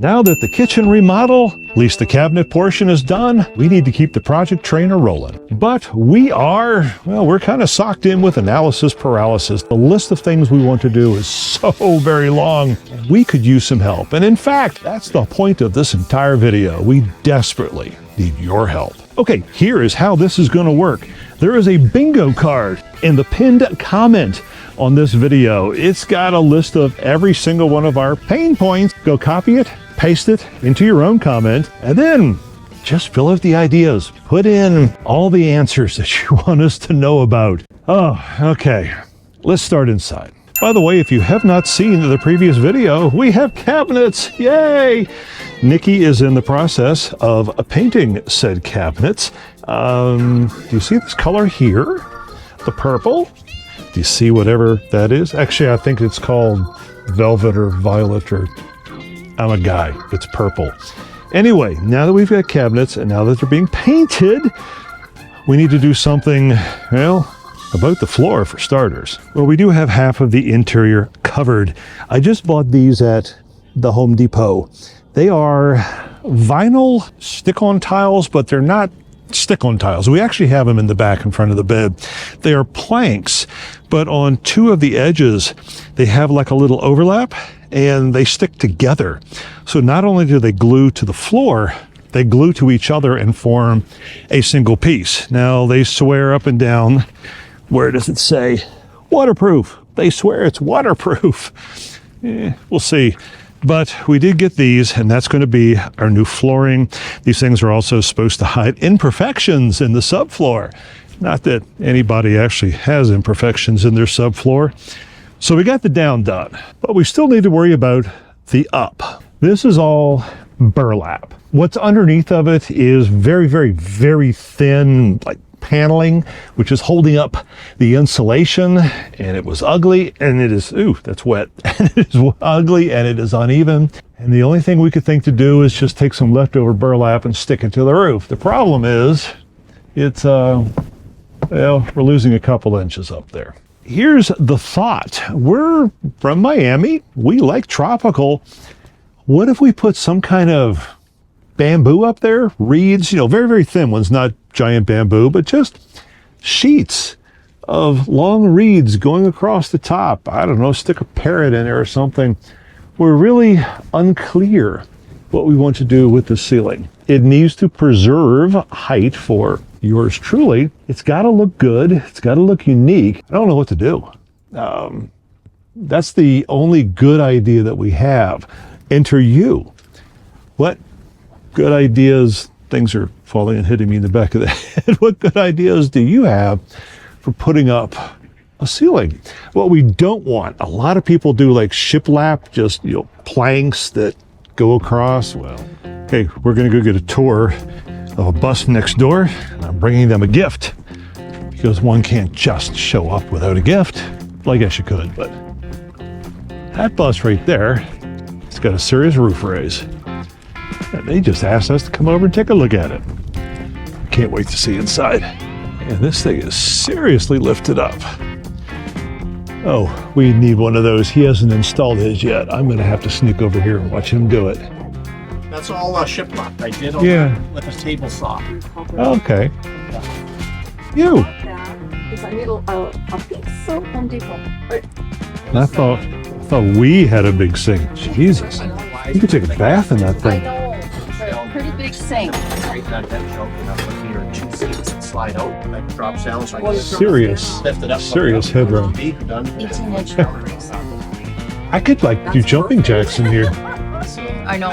Now that the kitchen remodel, at least the cabinet portion is done, we need to keep the project trainer rolling. But we're kind of socked in with analysis paralysis. The list of things we want to do is so very long. We could use some help. And in fact, that's the point of this entire video. We desperately need your help. Okay, here is how this is going to work. There is a bingo card in the pinned comment on this video. It's got a list of every single one of our pain points. Go copy it, paste it into your own comment, and then just fill out the ideas. Put in all the answers that you want us to know about. Oh, okay. Let's start inside. By the way, if you have not seen the previous video, we have cabinets. Yay! Nikki is in the process of painting said cabinets. Do you see this color here? The purple? Do you see whatever that is? Actually, I think it's called velvet or violet, or I'm a guy. It's purple. Anyway, now that we've got cabinets and now that they're being painted, we need to do something, well, about the floor for starters. Well, we do have half of the interior covered. I just bought these at the Home Depot. They are vinyl stick-on tiles, but they're not stick-on tiles. We actually have them in the back in front of the bed. They are planks, but on two of the edges, they have like a little overlap and they stick together. So not only do they glue to the floor, they glue to each other and form a single piece. Now they swear up and down, where does it say waterproof? They swear it's waterproof. We'll see. But we did get these, and that's going to be our new flooring. These things are also supposed to hide imperfections in the subfloor. Not that anybody actually has imperfections in their subfloor. So we got the down done, but we still need to worry about the up. This is all burlap. What's underneath of it is very, very, very thin, like paneling, which is holding up the insulation, and it was ugly, and it is, ooh, that's wet, and it is ugly, and it is uneven, and the only thing we could think to do is just take some leftover burlap and stick it to the roof. The problem is, it's, well, we're losing a couple inches up there. Here's the thought. We're from Miami. We like tropical. What if we put some kind of bamboo up there? Reeds, very, very thin ones, not giant bamboo, but just sheets of long reeds going across the top. I don't know, stick a parrot in there or something. We're really unclear what we want to do with the ceiling. It needs to preserve height for yours truly. It's got to look good. It's got to look unique. I don't know what to do. That's the only good idea that we have. Enter you. What good ideas? Things are falling and hitting me in the back of the head. What good ideas do you have for putting up a ceiling? What we don't want, a lot of people do like shiplap, just planks that go across. Well, okay, we're gonna go get a tour of a bus next door, and I'm bringing them a gift because one can't just show up without a gift. Well, I guess you could, but that bus right there, it's got a serious roof raise. And they just asked us to come over and take a look at it. Can't wait to see inside. And this thing is seriously lifted up. Oh, we need one of those. He hasn't installed his yet. I'm gonna have to sneak over here and watch him do it. That's all shiplap. I did with a table saw. Okay. You. It's a little, I think so, Home Depot. I thought we had a big sink. Jesus. You could take a bath in that thing. I know. It's a pretty big sink. Slide out, and drops down. So I Serious headroom. 18-inch. I could do jumping jacks in here. I know.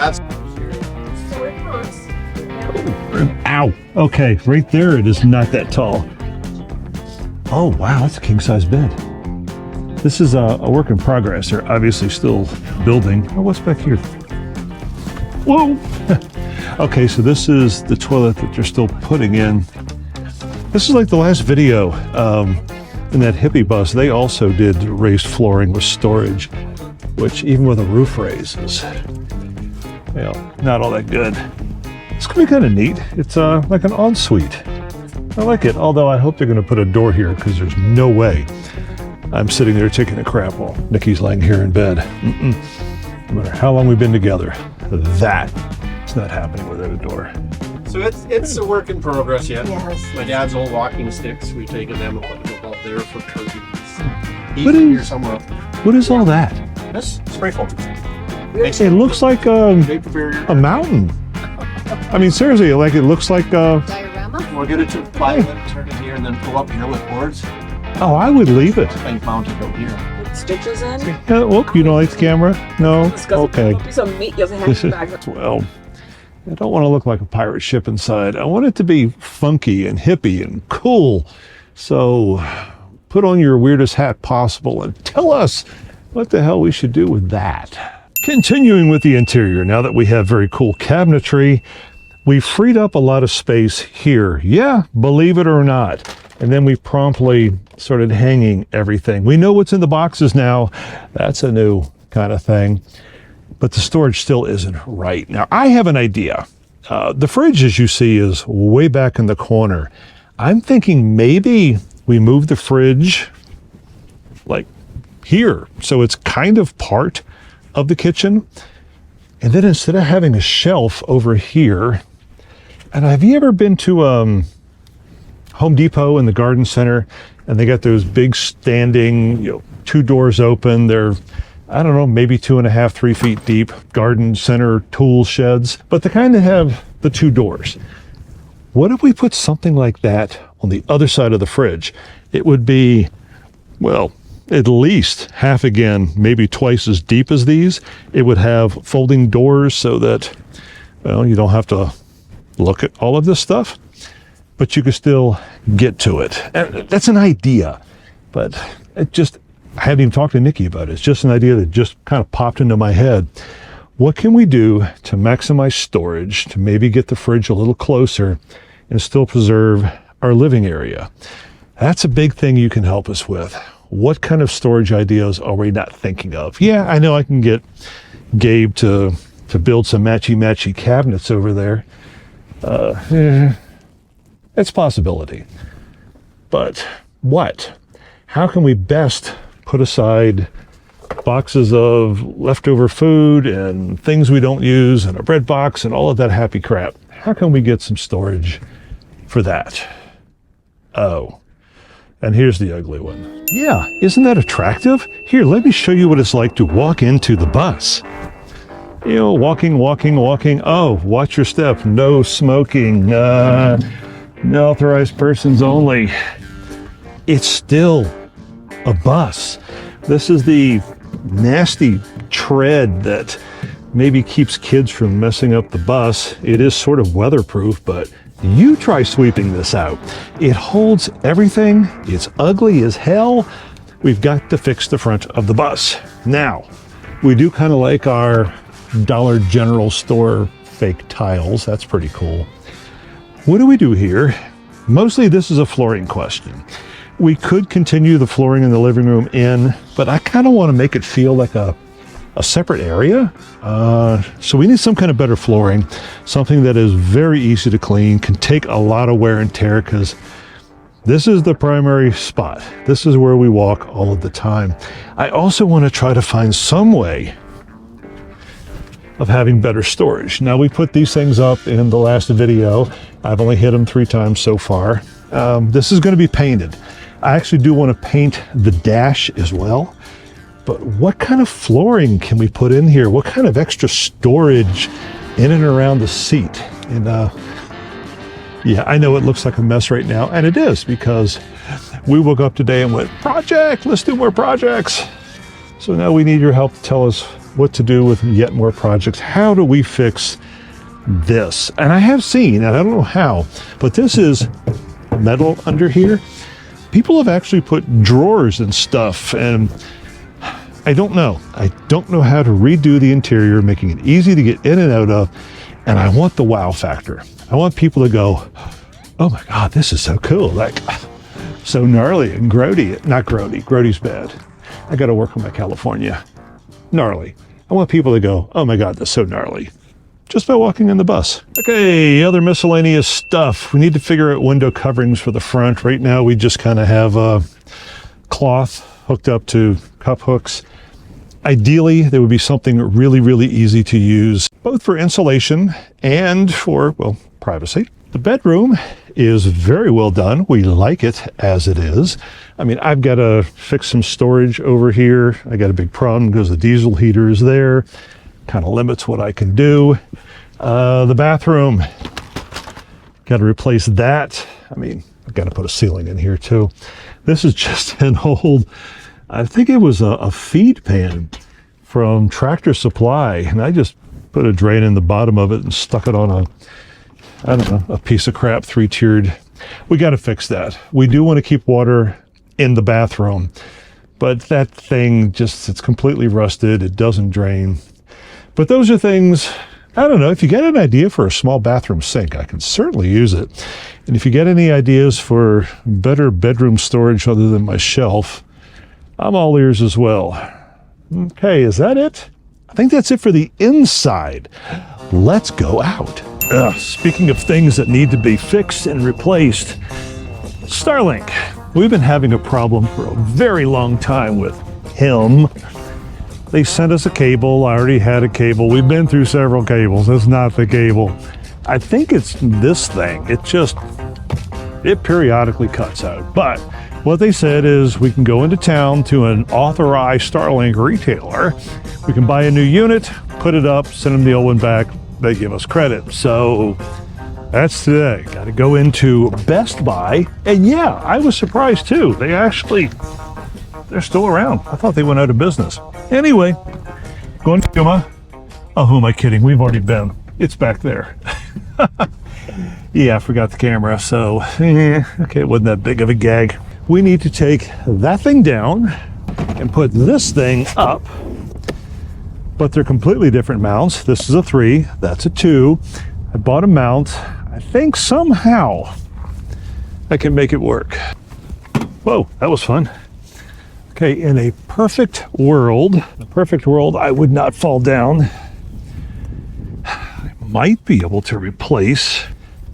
Ow. Okay, right there it is not that tall. Oh wow, that's a king-size bed. This is a work in progress. They're obviously still building. Oh, what's back here? Whoa! Okay, so this is the toilet that they're still putting in. This is like the last video in that hippie bus. They also did raised flooring with storage, which even with a roof raise is, not all that good. It's gonna be kind of neat. It's like an ensuite. I like it, although I hope they're gonna put a door here because there's no way I'm sitting there taking a crap while Nikki's laying here in bed. No matter how long we've been together, that is not happening without a door. So it's a work in progress yet. Yes. My dad's old walking sticks, we've taken them and put them up there for curtains. He's What in is- here somewhere. What is all that? This spray foam. It looks like Vapor barrier. a mountain. I mean, seriously, like it looks like, Diorama? We'll get it to plywood, turn it here, and then pull up here with boards. oh, I would leave it. Thing mounted out here. With stitches in. Yeah, oh, you don't like the camera? No? Okay. Piece of meat you have to hand back. Well, I don't want to look like a pirate ship inside. I want it to be funky and hippie and cool. So put on your weirdest hat possible and tell us what the hell we should do with that. Continuing with the interior, now that we have very cool cabinetry, we freed up a lot of space here. Yeah, believe it or not. And then we promptly started hanging everything. We know what's in the boxes now. That's a new kind of thing. But the storage still isn't right. Now, I have an idea. The fridge, as you see, is way back in the corner. I'm thinking maybe we move the fridge like here. So it's kind of part of the kitchen. And then instead of having a shelf over here, and have you ever been to Home Depot in the garden center, and they got those big standing, 2 doors open, they're, I don't know, maybe 2.5, 3 feet deep garden center tool sheds, but they kind of have the 2 doors. What if we put something like that on the other side of the fridge? It would be, well, at least half again, maybe twice as deep as these. It would have folding doors so that, well, you don't have to look at all of this stuff, but you could still get to it. And that's an idea, but it just, I haven't even talked to Nikki about it. It's just an idea that just kind of popped into my head. What can we do to maximize storage, to maybe get the fridge a little closer and still preserve our living area? That's a big thing you can help us with. What kind of storage ideas are we not thinking of? Yeah, I know I can get Gabe to build some matchy-matchy cabinets over there. It's a possibility. But what? How can we best put aside boxes of leftover food and things we don't use and a bread box and all of that happy crap? How can we get some storage for that? Oh, and here's the ugly one. Yeah, isn't that attractive? Here, let me show you what it's like to walk into the bus. Walking. Oh, watch your step. No smoking. Unauthorized persons only. It's still a bus. This is the nasty tread that maybe keeps kids from messing up the bus. It is sort of weatherproof, but you try sweeping this out. It holds everything. It's ugly as hell. We've got to fix the front of the bus. Now, we do kind of like our Dollar General store fake tiles. That's pretty cool. What do we do here? Mostly this is a flooring question. We could continue the flooring in the living room in, but I kind of want to make it feel like a separate area. So we need some kind of better flooring, something that is very easy to clean, can take a lot of wear and tear, because this is the primary spot. This is where we walk all of the time. I also want to try to find some way of having better storage. Now, we put these things up in the last video. I've only hit them 3 times so far. This is going to be painted. I actually do want to paint the dash as well. But what kind of flooring can we put in here? What kind of extra storage in and around the seat? And yeah, I know it looks like a mess right now, and it is, because we woke up today and went, project, let's do more projects. So now we need your help to tell us what to do with yet more projects. How do we fix this? And I have seen, and I don't know how, but this is metal under here. People have actually put drawers and stuff, and I don't know. I don't know how to redo the interior, making it easy to get in and out of, and I want the wow factor. I want people to go, oh my God, this is so cool. Like, so gnarly and grody. Not grody. Grody's bad. I got to work on my California. Gnarly. I want people to go, oh my God, that's so gnarly, just by walking in the bus. Okay, other miscellaneous stuff. We need to figure out window coverings for the front. Right now, we just kind of have a cloth hooked up to cup hooks. Ideally, there would be something really, really easy to use, both for insulation and for, well, privacy. The bedroom is very well done. We like it as it is. I mean, I've got to fix some storage over here. I got a big problem because the diesel heater is there. Kind of limits what I can do. The bathroom, got to replace that. I mean, I've got to put a ceiling in here too. This is just an old, I think it was a feed pan from Tractor Supply, and I just put a drain in the bottom of it and stuck it on a, I don't know, a piece of crap, 3-tiered. We got to fix that. We do want to keep water in the bathroom, but that thing just, it's completely rusted. It doesn't drain. But those are things, I don't know, if you get an idea for a small bathroom sink, I can certainly use it. And if you get any ideas for better bedroom storage other than my shelf, I'm all ears as well. Okay, is that it? I think that's it for the inside. Let's go out. Speaking of things that need to be fixed and replaced, Starlink. We've been having a problem for a very long time with him. They sent us a cable. I already had a cable. We've been through several cables. It's not the cable. I think it's this thing. It periodically cuts out. But what they said is we can go into town to an authorized Starlink retailer. We can buy a new unit, put it up, send them the old one back. They give us credit. So that's today. Got to go into Best Buy. And yeah, I was surprised too. They're still around. I thought they went out of business. Anyway, going to YUMA. Oh, who am I kidding? We've already been. It's back there. Yeah, I forgot the camera. So, okay, it wasn't that big of a gag. We need to take that thing down and put this thing up. But they're completely different mounts. This is a 3, that's a 2. I bought a mount. I think somehow I can make it work. Whoa, that was fun. Okay, in a perfect world, I would not fall down. I might be able to replace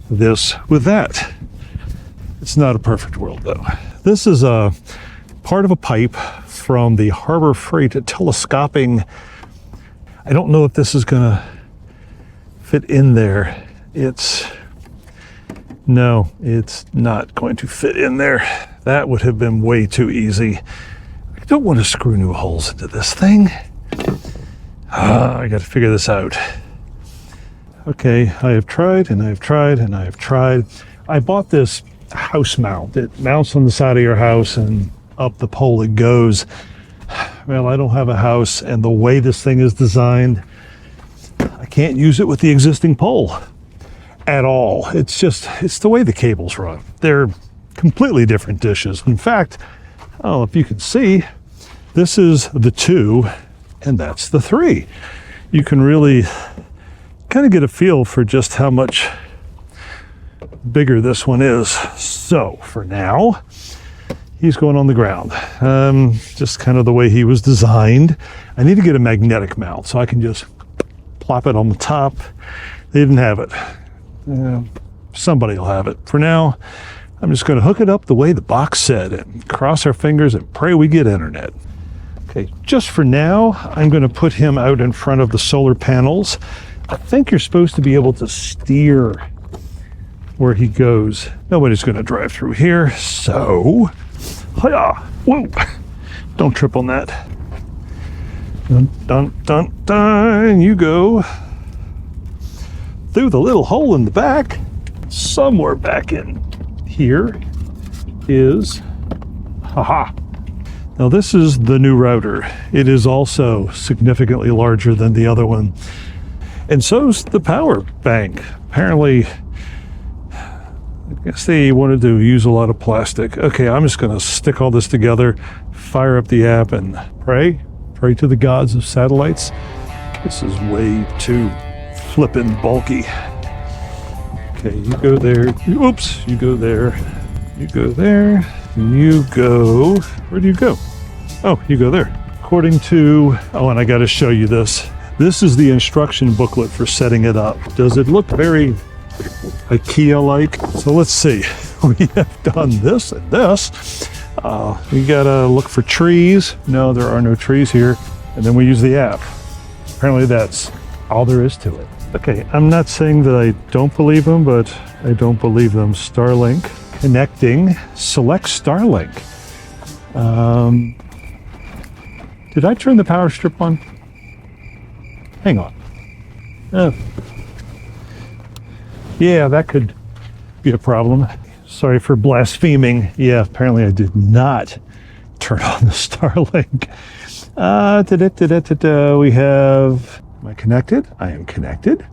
this with that. It's not a perfect world though. This is a part of a pipe from the Harbor Freight telescoping. I don't know if this is gonna fit in there. No, it's not going to fit in there. That would have been way too easy. I don't want to screw new holes into this thing. I got to figure this out. Okay, I have tried and I have tried and I have tried. I bought this house mount. It mounts on the side of your house and up the pole it goes. Well, I don't have a house, and the way this thing is designed, I can't use it with the existing pole at all. It's the way the cables run. They're completely different dishes. In fact, oh, if you can see, this is the 2 and that's the 3. You can really kind of get a feel for just how much bigger this one is. So for now, he's going on the ground. Just kind of the way he was designed. I need to get a magnetic mount so I can just plop it on the top. They didn't have it. Somebody will have it. For now, I'm just going to hook it up the way the box said and cross our fingers and pray we get internet. Okay, just for now, I'm going to put him out in front of the solar panels. I think you're supposed to be able to steer where he goes. Nobody's going to drive through here, so... Hi-ya! Whoa! Don't trip on that. Dun, dun, dun, dun. You go through the little hole in the back. Somewhere back in here is... Haha! Now this is the new router. It is also significantly larger than the other one. And so's the power bank. Apparently, I guess they wanted to use a lot of plastic. Okay, I'm just gonna stick all this together, fire up the app and pray to the gods of satellites. This is way too flippin' bulky. Okay, you go there. Oops, you go there. You go there. You go, where do you go? Oh, you go there. According to, oh, and I got to show you this. This is the instruction booklet for setting it up. Does it look very IKEA-like? So let's see. We have done this and this. We got to look for trees. No, there are no trees here. And then we use the app. Apparently that's all there is to it. Okay, I'm not saying that I don't believe them, but I don't believe them. Starlink connecting, select Starlink. Did I turn the power strip on? Hang on. Yeah, that could be a problem. Sorry for blaspheming. Yeah, apparently I did not turn on the Starlink. We have, am I connected? I am connected.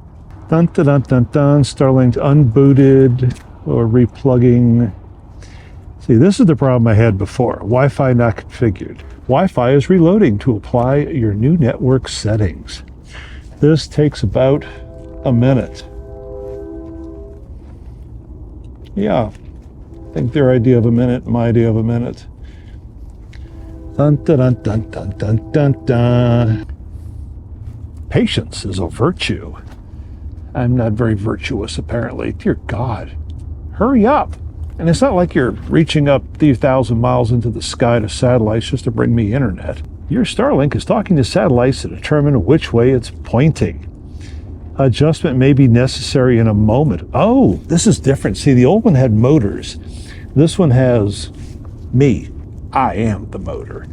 Dun, dun, dun, dun, dun. Starlink unbooted or replugging. See, this is the problem I had before. Wi-Fi not configured. Wi-Fi is reloading to apply your new network settings. This takes about a minute. Yeah, I think their idea of a minute, my idea of a minute. Dun, dun, dun, dun, dun, dun, dun. Patience is a virtue. I'm not very virtuous, apparently. Dear God, hurry up. And it's not like you're reaching up 3,000 miles into the sky to satellites just to bring me internet. Your Starlink is talking to satellites to determine which way it's pointing. Adjustment may be necessary in a moment. Oh, this is different. See, the old one had motors. This one has me. I am the motor.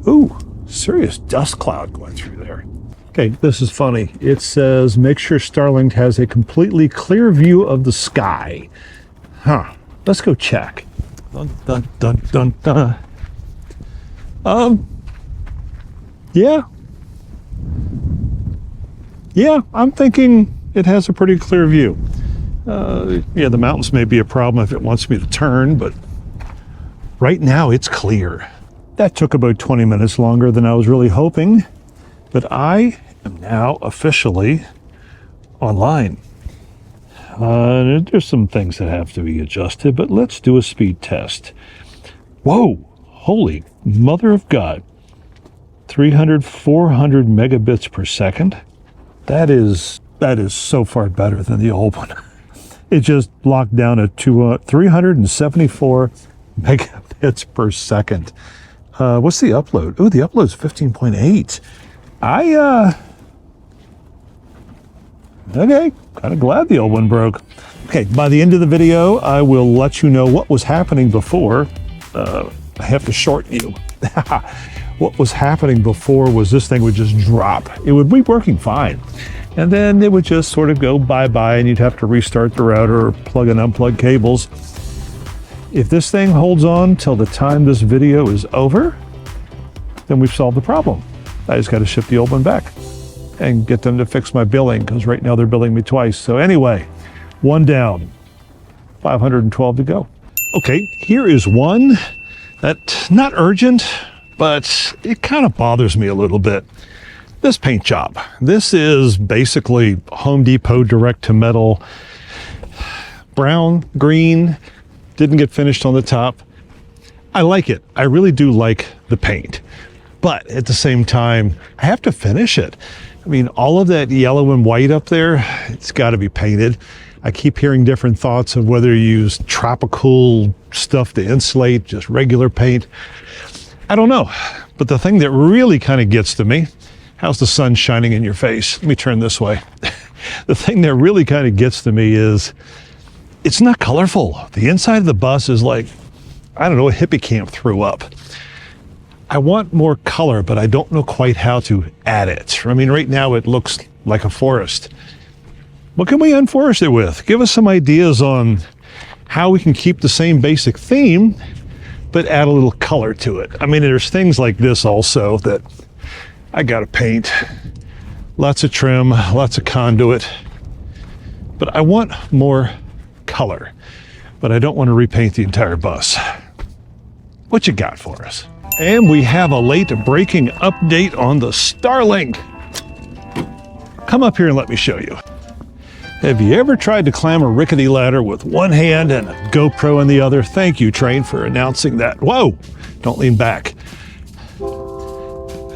Ooh, serious dust cloud going through there. Okay, this is funny. It says, make sure Starlink has a completely clear view of the sky. Huh. Let's go check. Dun, dun, dun, dun, dun. Yeah. Yeah, I'm thinking it has a pretty clear view. Yeah, the mountains may be a problem if it wants me to turn, but right now it's clear. That took about 20 minutes longer than I was really hoping, but I am now officially online. There's some things that have to be adjusted, but let's do a speed test. Whoa, holy mother of God. 300, 400 megabits per second. That is so far better than the old one. It just locked down at 374 megabits per second. What's the upload? Oh, the upload's 15.8. Okay, kind of glad the old one broke. Okay, by the end of the video, I will let you know what was happening before. I have to shorten you. What was happening before was this thing would just drop. It would be working fine. And then it would just sort of go bye-bye and you'd have to restart the router or plug and unplug cables. If this thing holds on till the time this video is over, then we've solved the problem. I just got to ship the old one back and get them to fix my billing, because right now they're billing me twice. So anyway, one down, 512 to go. Okay, here is one that's not urgent, but it kind of bothers me a little bit. This paint job. This is basically Home Depot direct to metal. Brown, green, didn't get finished on the top. I like it. I really do like the paint. But at the same time, I have to finish it. I mean, all of that yellow and white up there, it's got to be painted. I keep hearing different thoughts of whether you use tropical stuff to insulate, just regular paint. I don't know. But the thing that really kind of gets to me, how's the sun shining in your face? Let me turn this way. The thing that really kind of gets to me is it's not colorful. The inside of the bus is like, I don't know, a hippie camp threw up. I want more color, but I don't know quite how to add it. I mean, right now it looks like a forest. What can we unforest it with? Give us some ideas on how we can keep the same basic theme, but add a little color to it. I mean, there's things like this also that I gotta paint. Lots of trim, lots of conduit, but I want more color, but I don't want to repaint the entire bus. What you got for us? And we have a late breaking update on the Starlink. Come up here and let me show you. Have you ever tried to climb a rickety ladder with one hand and a GoPro in the other? Thank you, Train, for announcing that. Whoa, don't lean back.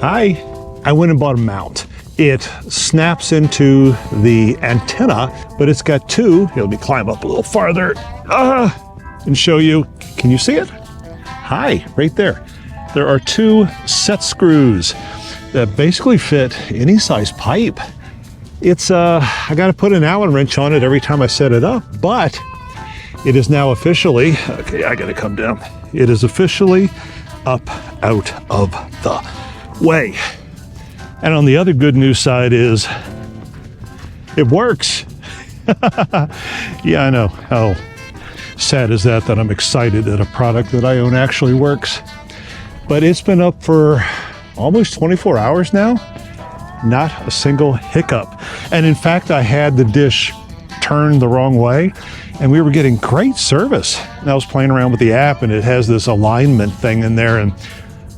Hi, I went and bought a mount. It snaps into the antenna, but it's got two. Here, let me climb up a little farther and show you. Can you see it? Hi, right there. There are two set screws that basically fit any size pipe. It's, I got to put an Allen wrench on it every time I set it up, but it is now officially, okay, I got to come down. It is officially up out of the way. And on the other good news side is it works. Yeah, I know. How sad is that I'm excited that a product that I own actually works. But it's been up for almost 24 hours now. Not a single hiccup. And in fact, I had the dish turned the wrong way and we were getting great service. And I was playing around with the app and it has this alignment thing in there and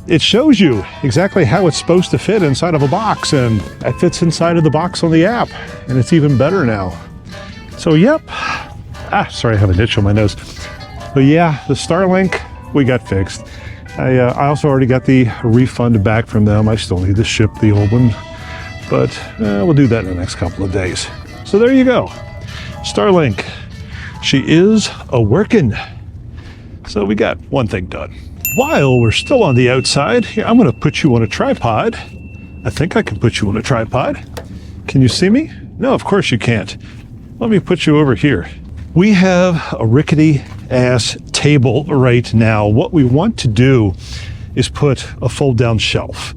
it shows you exactly how it's supposed to fit inside of a box, and it fits inside of the box on the app, and it's even better now. So yep. Sorry, I have an itch on my nose. But yeah, the Starlink, we got fixed. I also already got the refund back from them. I still need to ship the old one, but we'll do that in the next couple of days. So there you go. Starlink, she is a-working. So we got one thing done. While we're still on the outside, here, I'm gonna put you on a tripod. I think I can put you on a tripod. Can you see me? No, of course you can't. Let me put you over here. We have a rickety ass table right now. What we want to do is put a fold down shelf.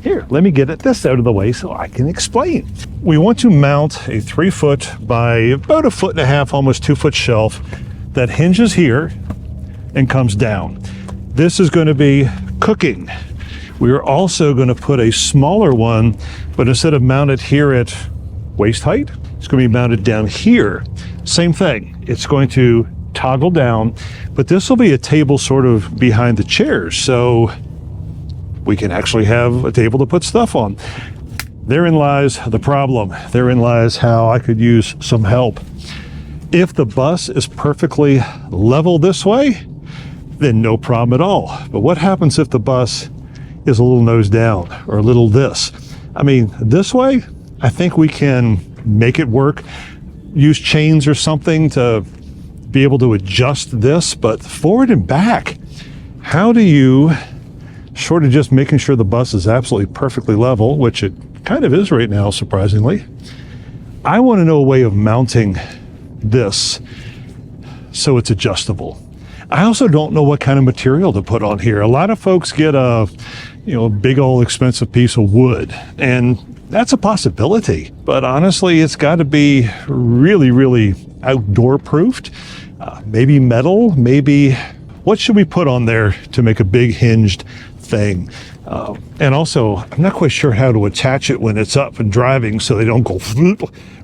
Here, let me get this out of the way so I can explain. We want to mount a 3 foot by about 1.5 foot, almost 2 foot shelf that hinges here and comes down. This is going to be cooking. We are also going to put a smaller one, but instead of mounted here at waist height, it's going to be mounted down here. Same thing. It's going to toggle down, but this will be a table sort of behind the chairs, so we can actually have a table to put stuff on. Therein lies the problem. Therein lies how I could use some help. If the bus is perfectly level this way, then no problem at all. But what happens if the bus is a little nose down or a little this? I mean, this way, I think we can make it work. Use chains or something to be able to adjust this, but forward and back, how do you, short of just making sure the bus is absolutely perfectly level, which it kind of is right now, surprisingly, I want to know a way of mounting this so it's adjustable. I also don't know what kind of material to put on here. A lot of folks get a, big old expensive piece of wood, and that's a possibility. But honestly, it's got to be really, really outdoor proofed. Maybe metal, maybe, what should we put on there to make a big hinged thing? And also, I'm not quite sure how to attach it when it's up and driving so they don't go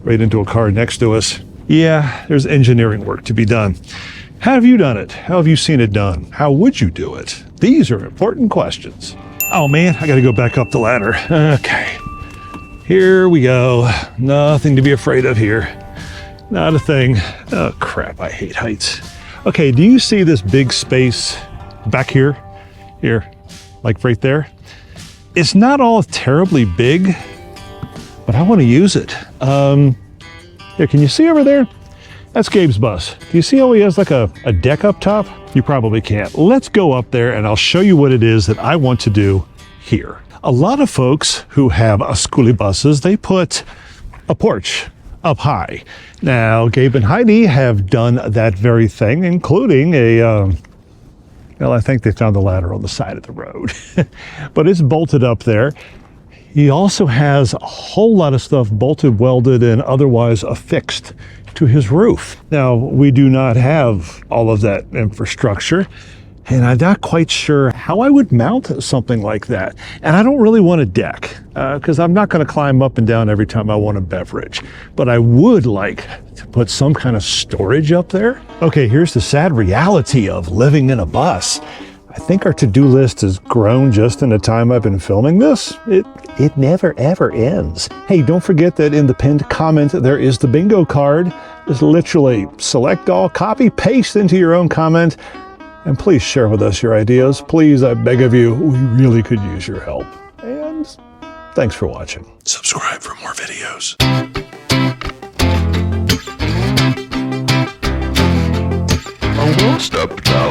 right into a car next to us. Yeah, there's engineering work to be done. How have you done it? How have you seen it done? How would you do it? These are important questions. Oh man, I gotta go back up the ladder. Okay, here we go. Nothing to be afraid of here. Not a thing. Oh crap, I hate heights. Okay, do you see this big space back here? Here, like right there? It's not all terribly big, but I wanna use it. Here, can you see over there? That's Gabe's bus. Do you see how he has like a deck up top? You probably can't. Let's go up there and I'll show you what it is that I want to do here. A lot of folks who have a skoolie buses, they put a porch up high. Now, Gabe and Heidi have done that very thing, including I think they found the ladder on the side of the road, but it's bolted up there. He also has a whole lot of stuff bolted, welded, and otherwise affixed to his roof. Now, we do not have all of that infrastructure, and I'm not quite sure how I would mount something like that. And I don't really want a deck, because I'm not going to climb up and down every time I want a beverage. But I would like to put some kind of storage up there. Okay, here's the sad reality of living in a bus. I think our to-do list has grown just in the time I've been filming this. It never ever ends. Hey, don't forget that in the pinned comment there is the bingo card. Just literally select all, copy, paste into your own comment, and please share with us your ideas. Please, I beg of you, we really could use your help. And thanks for watching. Subscribe for more videos. I will step down.